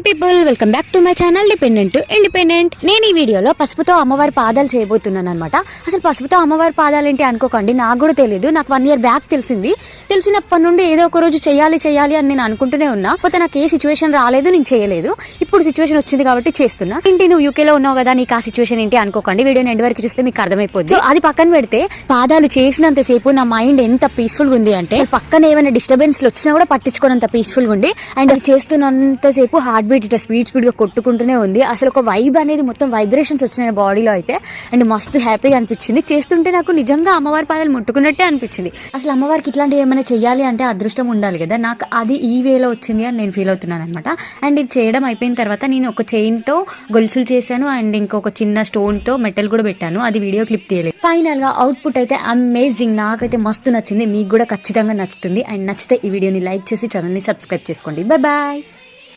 People, welcome back to my channel independent. నేను ఈ వీడియోలో పసుపుతో అమ్మవారి పాదాలు చేయబోతున్నాను అనమాట. అసలు పసుపుతో అమ్మవారి పాదాలు ఏంటి అనుకోకండి, నాకు కూడా తెలియదు. నాకు 1 year బ్యాక్ తెలిసినప్పటి నుండి ఏదో ఒక రోజు చేయాలి అని నేను అనుకుంటూనే ఉన్నా. పోతే నాకు ఏ సిచ్యువేషన్ రాలేదు, నేను చేయలేదు. ఇప్పుడు సిచ్యువేషన్ వచ్చింది కాబట్టి చేస్తున్నా. ఏంటి నువ్వు యూకేలో ఉన్నావు కదా, నీకు ఆ సిచ్యువేషన్ ఏంటి అనుకోకండి. వీడియోని ఎండ్ వరకు చూస్తే మీకు అర్థమైపోద్ది. అది పక్కన పెడితే పాదాలు చేసినంతసేపు నా మైండ్ ఎంత పీస్ఫుల్ గా ఉంది అంటే, పక్కన ఏమైనా డిస్టర్బెన్స్ వచ్చినా కూడా పట్టించుకోనంత పీస్ఫుల్ గా ఉంది. అండ్ చేస్తున్నంతసేపు హార్ట్ బీట్ ఇట్లా స్పీడ్ గా కొట్టుకుంటూనే ఉంది. అసలు ఒక వైబ్ అనేది మొత్తం వైబ్రేషన్స్ వచ్చినాయి బాడీలో అయితే. అండ్ మస్తు హ్యాపీగా అనిపించింది. చేస్తుంటే నాకు నిజంగా అమ్మవారి పాదాలు ముట్టుకున్నట్టే అనిపించింది. అసలు అమ్మవారికి ఇట్లాంటివి ఏమైనా చెయ్యాలి అంటే అదృష్టం ఉండాలి కదా. నాకు అది ఈ వేలో వచ్చింది అని నేను ఫీల్ అవుతున్నాను అనమాట. అండ్ ఇది చేయడం అయిపోయిన తర్వాత నేను ఒక చైన్ తో గొలుసులు చేశాను. అండ్ ఇంకొక చిన్న స్టోన్ తో మెటల్ కూడా పెట్టాను. అది వీడియో క్లిప్ తీయలేదు. ఫైనల్ గా అవుట్పుట్ అయితే అమేజింగ్. నాకైతే మస్తు నచ్చింది. మీకు కూడా ఖచ్చితంగా నచ్చుతుంది. అండ్ నచ్చితే ఈ వీడియోని లైక్ చేసి ఛానల్ ని సబ్స్క్రైబ్ చేసుకోండి. బాయ్.